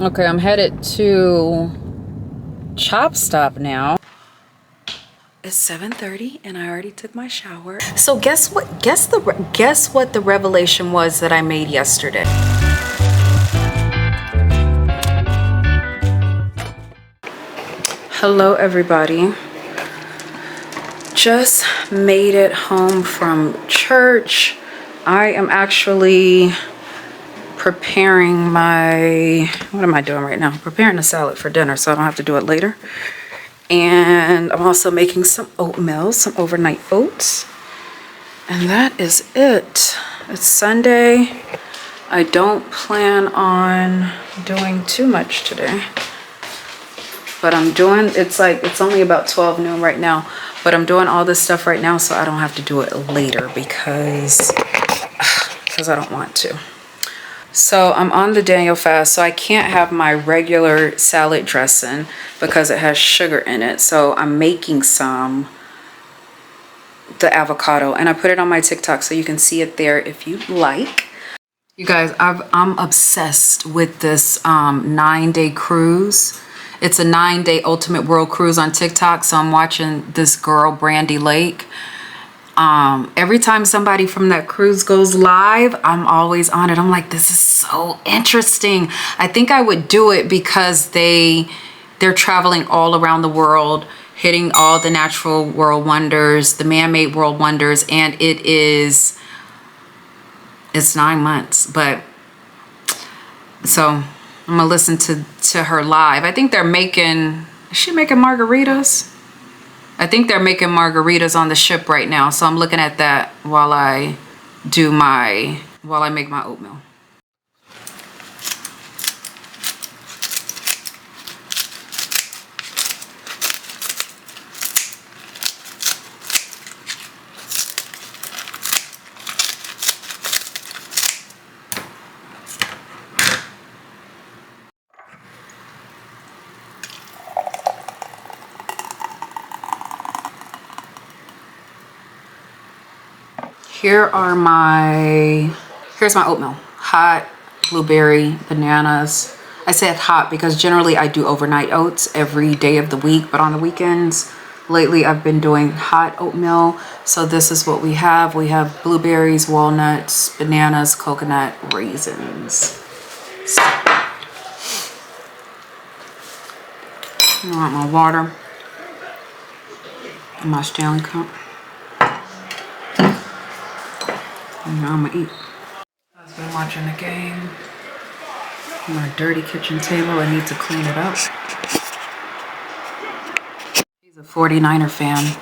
Okay, I'm headed to Chop Stop now. It's 7:30 and I already took my shower. So guess what? Guess what the revelation was that I made yesterday. Hello everybody. Just made it home from church. I am actually preparing what am I doing right now? Preparing a salad for dinner so I don't have to do it later. And I'm also making some oatmeal, some overnight oats. And that is it. It's Sunday. I don't plan on doing too much today. But I'm doing, it's only about 12 noon right now. But I'm doing all this stuff right now so I don't have to do it later because I don't want to. So I'm on the Daniel fast, so I can't have my regular salad dressing because it has sugar in it. So I'm making the avocado, and I put it on my TikTok so you can see it there if you like. You guys, I'm obsessed with this 9-day cruise. It's a 9-day ultimate world cruise on TikTok. So I'm watching this girl, Brandy Lake. Every time somebody from that cruise goes live, I'm always on it. I'm like, this is so interesting. I think I would do it because they're traveling all around the world, hitting all the natural world wonders, the man-made world wonders, and it's 9 months. But so I'm gonna listen to her live. I think is she making margaritas? I think they're making margaritas on the ship right now. So I'm looking at that while I make my oatmeal. Here's my oatmeal. Hot, blueberry, bananas. I said hot because generally I do overnight oats every day of the week, but on the weekends, lately I've been doing hot oatmeal. So this is what we have. We have blueberries, walnuts, bananas, coconut, raisins. So, I want my water and my Stanley cup. And now I'm gonna eat. I've been watching the game. My dirty kitchen table, I need to clean it up. He's a 49er fan.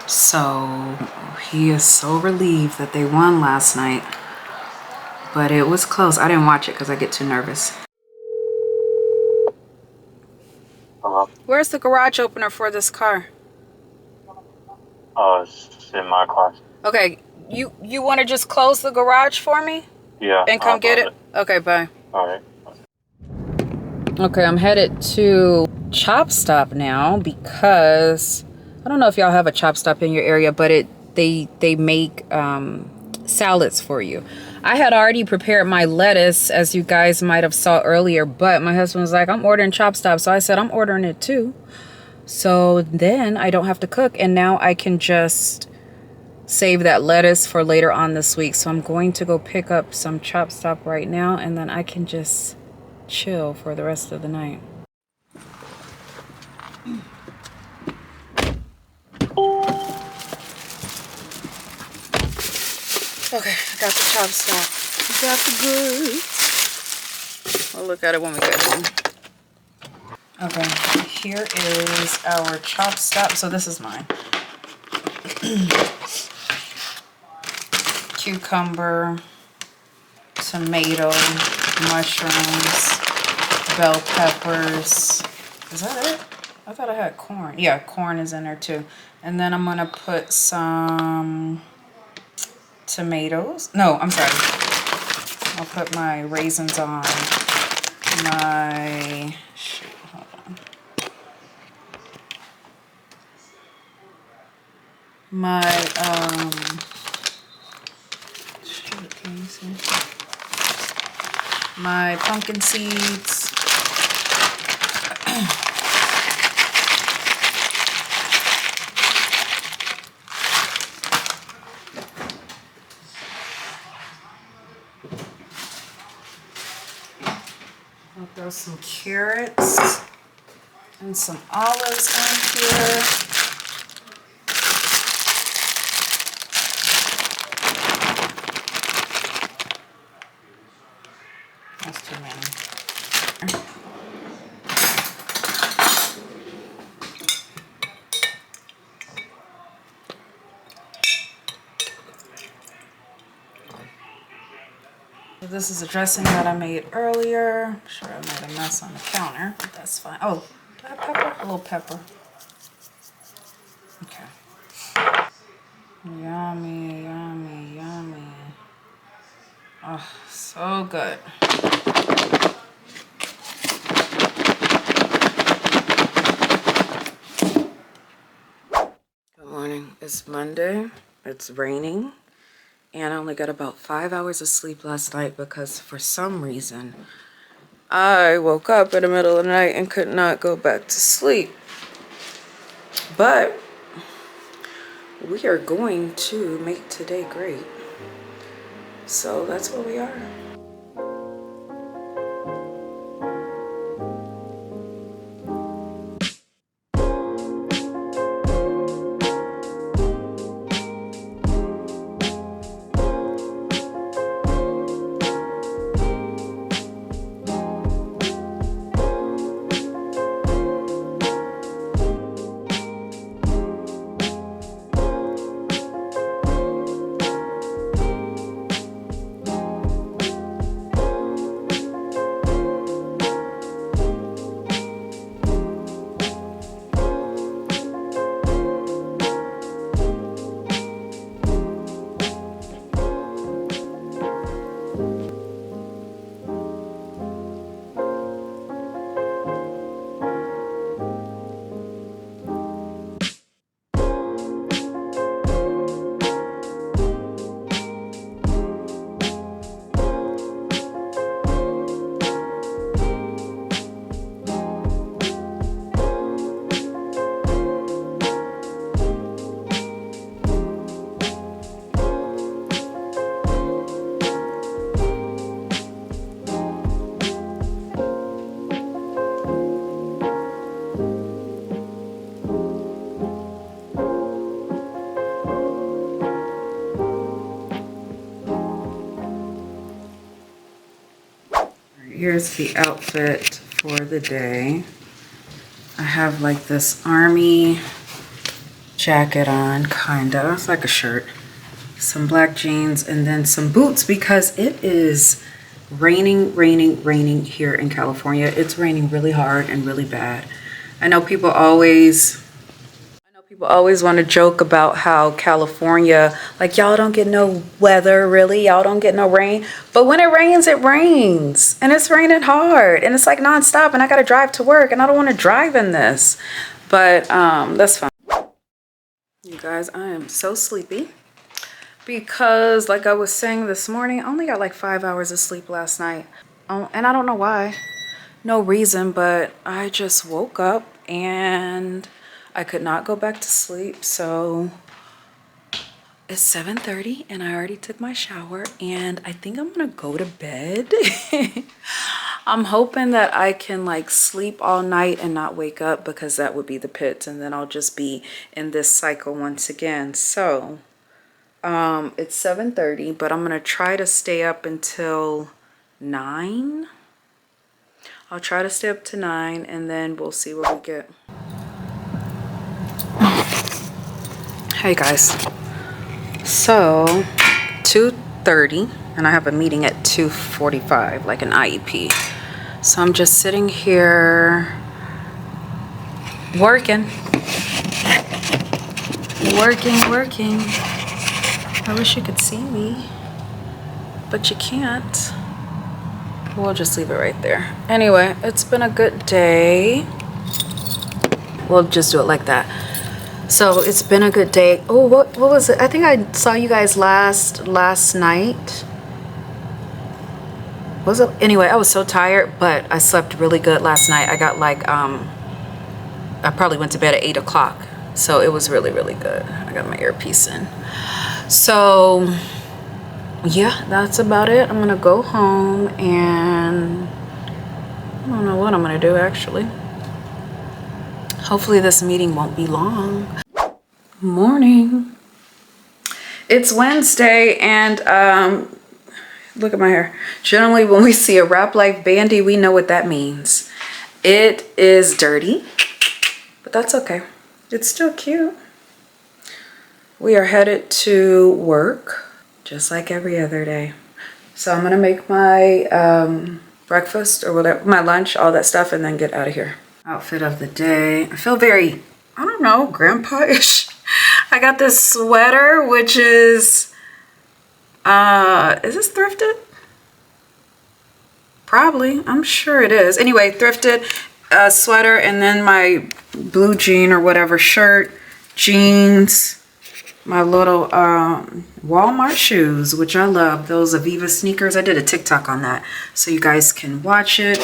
So he is so relieved that they won last night. But it was close. I didn't watch it because I get too nervous. Hello? Where's the garage opener for this car? It's in my car. Okay, you want to just close the garage for me? Yeah. And come get it? Okay, bye. All right. Okay, I'm headed to Chop Stop now because I don't know if y'all have a Chop Stop in your area, but they make salads for you. I had already prepared my lettuce, as you guys might have saw earlier, but my husband was like, I'm ordering Chop Stop. So I said, I'm ordering it too. So then I don't have to cook, and now I can just save that lettuce for later on this week. So I'm going to go pick up some Chop Stop right now, and then I can just chill for the rest of the night. Okay, I got the Chop Stop. Got the goods. We'll look at it when we get home. Okay, here is our Chop Stop. So this is mine. Cucumber, tomato, mushrooms, bell peppers. Is that it? I thought I had corn. Yeah, corn is in there too. And then I'm gonna put some tomatoes. No, I'm sorry. I'll put my raisins on. Hold on. My pumpkin seeds. I'll throw some carrots and some olives in here. That's too many. This is a dressing that I made earlier. I'm sure I made a mess on the counter, but that's fine. Oh, do I have pepper? A little pepper. Okay. Yummy, yummy, yummy. Oh, so good. Good morning. It's Monday. It's raining. And I only got about 5 hours of sleep last night because for some reason I woke up in the middle of the night and could not go back to sleep. But we are going to make today great. So that's where we are. Here's the outfit for the day. I have like this army jacket on, kinda. It's like a shirt. Some black jeans and then some boots because it is raining here in California. It's raining really hard and really bad. I know people always want to joke about how California, like, y'all don't get no weather, really. Y'all don't get no rain. But when it rains, it rains. And it's raining hard. And it's like nonstop. And I got to drive to work. And I don't want to drive in this. But that's fine. You guys, I am so sleepy. Because, like I was saying this morning, I only got like 5 hours of sleep last night. And I don't know why. No reason. But I just woke up and I could not go back to sleep, so it's 7:30 and I already took my shower and I think I'm gonna go to bed. I'm hoping that I can like sleep all night and not wake up because that would be the pits and then I'll just be in this cycle once again. So it's 7:30, but I'm gonna try to stay up until 9. I'll try to stay up to 9 and then we'll see what we get. Hey guys, so 2:30 and I have a meeting at 2:45, like an IEP. So I'm just sitting here working. I wish you could see me, but you can't. We'll just leave it right there. Anyway, it's been a good day. We'll just do it like that. So it's been a good day. Oh, what was it? I think I saw you guys last night. Was it? Anyway, I was so tired, but I slept really good last night. I got like, I probably went to bed at 8 o'clock. So it was really, really good. I got my earpiece in. So yeah, that's about it. I'm gonna go home and I don't know what I'm gonna do actually. Hopefully this meeting won't be long. Morning. It's Wednesday and look at my hair. Generally when we see a Rap Life bandy, we know what that means. It is dirty, but that's okay. It's still cute. We are headed to work just like every other day. So I'm gonna make my breakfast or whatever, my lunch, all that stuff, and then get out of here. Outfit of the day. I feel very, I don't know, grandpa-ish. I got this sweater, which is this thrifted? Probably, I'm sure it is. Anyway, thrifted sweater, and then my blue jean or whatever shirt, jeans, my little Walmart shoes, which I love, those Aviva sneakers. I did a TikTok on that, so you guys can watch it.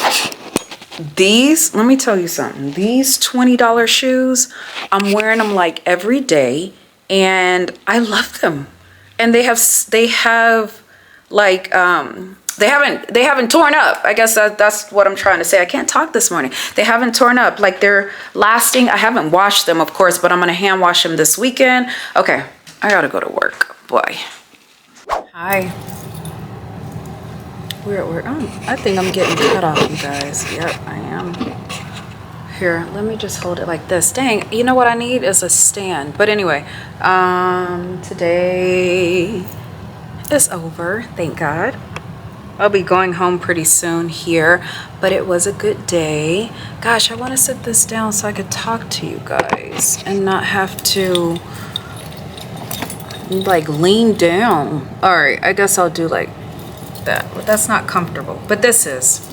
These, let me tell you something, these $20 shoes, I'm wearing them like every day and I love them. And they have like they haven't torn up. I guess that's what I'm trying to say. I can't talk this morning. They haven't torn up. Like they're lasting. I haven't washed them, of course, but I'm gonna hand wash them this weekend. Okay, I gotta go to work. Boy. Hi. We're at work. Oh, I think I'm getting cut off, you guys. Yep, I am. Here, let me just hold it like this. Dang, you know what I need is a stand. But anyway, today is over, thank God. I'll be going home pretty soon here, but it was a good day. Gosh, I want to sit this down so I could talk to you guys and not have to like lean down. All right, I guess I'll do like that, but that's not comfortable, but this is.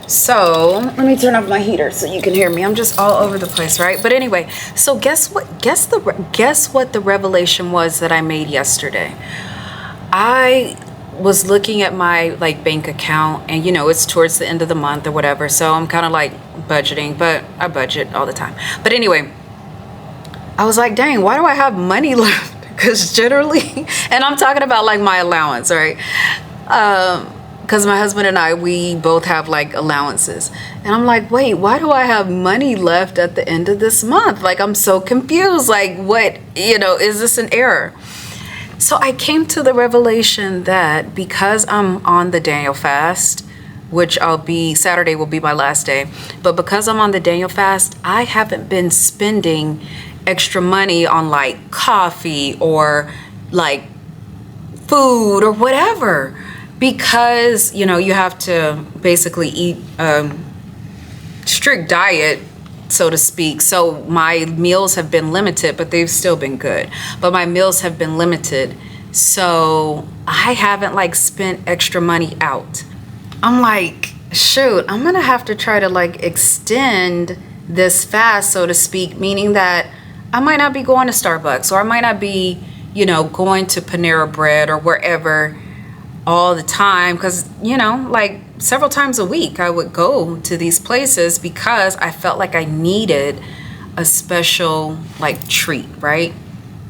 So let me turn off my heater so you can hear me. I'm just all over the place, right? But anyway, so guess what the revelation was that I made yesterday. I was looking at my like bank account, and you know, it's towards the end of the month or whatever, so I'm kind of like budgeting, but I budget all the time. But anyway, I was like, dang, why do I have money left? Because generally, and I'm talking about like my allowance, right? Because my husband and I, we both have like allowances, and I'm like, wait, why do I have money left at the end of this month? Like, I'm so confused. Like, what, you know, is this an error? So I came to the revelation that because I'm on the Daniel fast, which Saturday will be my last day, but because I'm on the Daniel fast, I haven't been spending extra money on like coffee or like food or whatever, because, you know, you have to basically eat a strict diet, so to speak. So my meals have been limited, but they've still been good. But my meals have been limited. So I haven't like spent extra money out. I'm like, shoot, I'm gonna have to try to like extend this fast, so to speak, meaning that I might not be going to Starbucks, or I might not be, you know, going to Panera Bread or wherever all the time, because, you know, like several times a week I would go to these places because I felt like I needed a special like treat, right?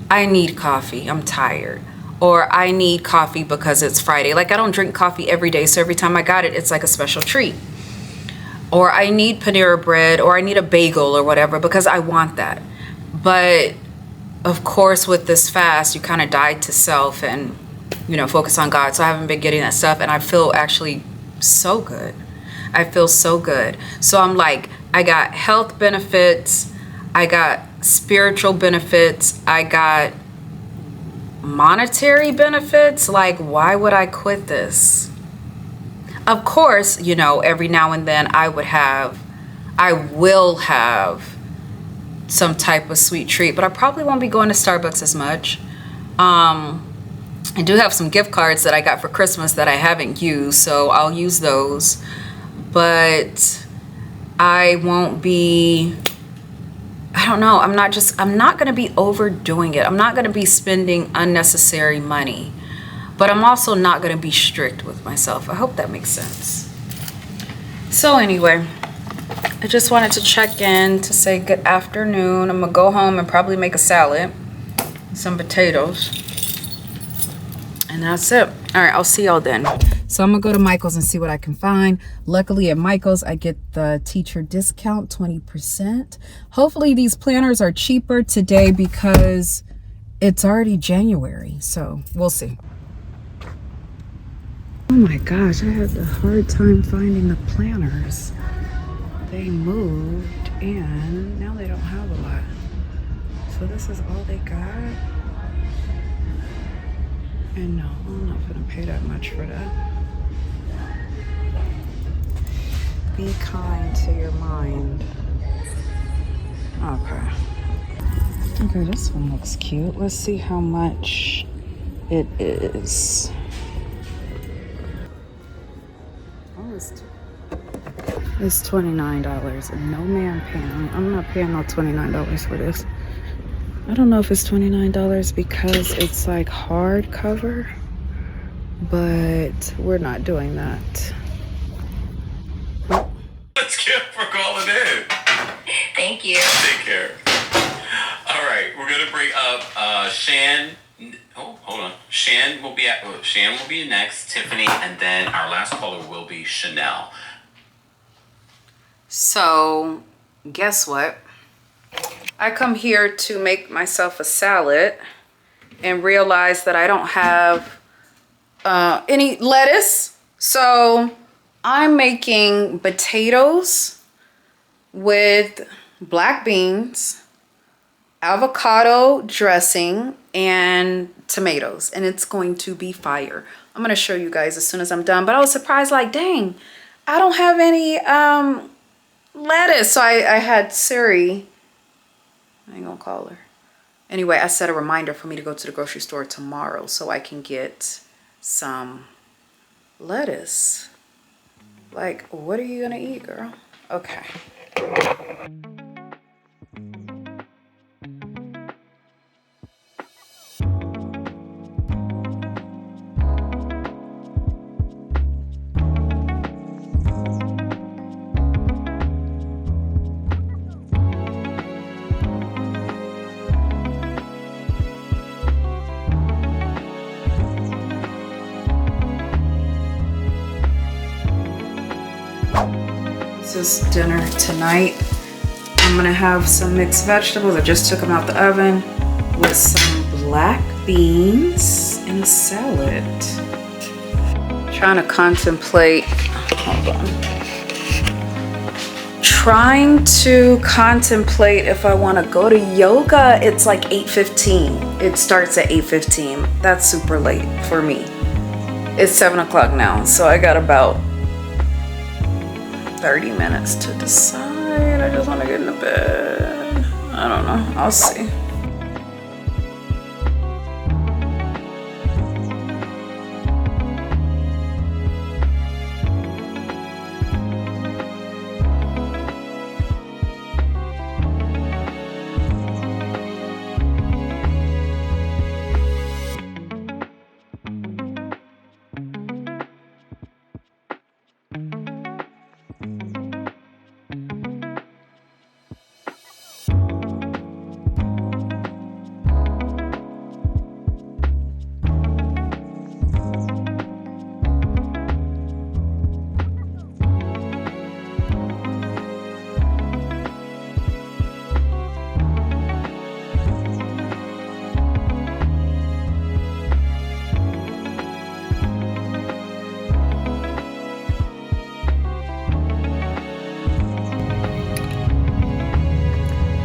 I need coffee, I'm tired, or I need coffee because it's Friday. Like, I don't drink coffee every day, so every time I got it, it's like a special treat. Or I need Panera Bread, or I need a bagel or whatever because I want that. But of course, with this fast, you kind of die to self and, you know, focus on God. So I haven't been getting that stuff, and I feel actually so good. I feel so good. So I'm like, I got health benefits, I got spiritual benefits, I got monetary benefits. Like, why would I quit this? Of course, you know, every now and then I will have some type of sweet treat, but I probably won't be going to Starbucks as much. I do have some gift cards that I got for Christmas that I haven't used, so I'll use those. But I won't be, I don't know, I'm not going to be overdoing it. I'm not going to be spending unnecessary money. but I'm also not going to be strict with myself. I hope that makes sense. So anyway, I just wanted to check in to say good afternoon. I'm gonna go home and probably make a salad, some potatoes, and that's it. All right, I'll see y'all then. So I'm gonna go to Michael's and see what I can find. Luckily at Michael's, I get the teacher discount, 20%. Hopefully these planners are cheaper today because it's already January, so we'll see. Oh my gosh, I had a hard time finding the planners. They moved and now they don't have a lot. So this is all they got. And no, I'm not gonna pay that much for that. Be kind to your mind. Okay. Okay, this one looks cute. Let's see how much it is. Oh, it's $29 and no man paying. I'm not paying no $29 for this. I don't know if it's $29 because it's like hardcover, but we're not doing that. Let's Skip for calling in. Thank you. Take care. All right, we're gonna bring up Shan. Oh, hold on. Shan will be next. Tiffany, and then our last caller will be Chanel. So, guess what? I come here to make myself a salad and realize that I don't have any lettuce. So, I'm making potatoes with black beans, avocado dressing, and tomatoes. And it's going to be fire. I'm going to show you guys as soon as I'm done. But I was surprised, like, dang, I don't have any lettuce. So I had Siri, I ain't gonna call her. Anyway, I set a reminder for me to go to the grocery store tomorrow so I can get some lettuce. Like, what are you gonna eat, girl? Okay. This is dinner tonight. I'm gonna have some mixed vegetables. I just took them out the oven with some black beans and a salad. Trying to contemplate, hold on. Trying to contemplate if I want to go to yoga. It's like 8:15. It starts at 8:15. That's super late for me. It's 7 o'clock now, so I got about 30 minutes to decide. I just want to get into bed. I don't know. I'll see.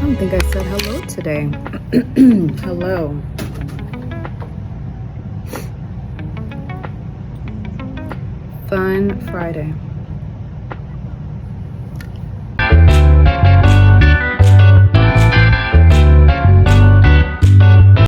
I think I said hello today. Hello. Fun Friday.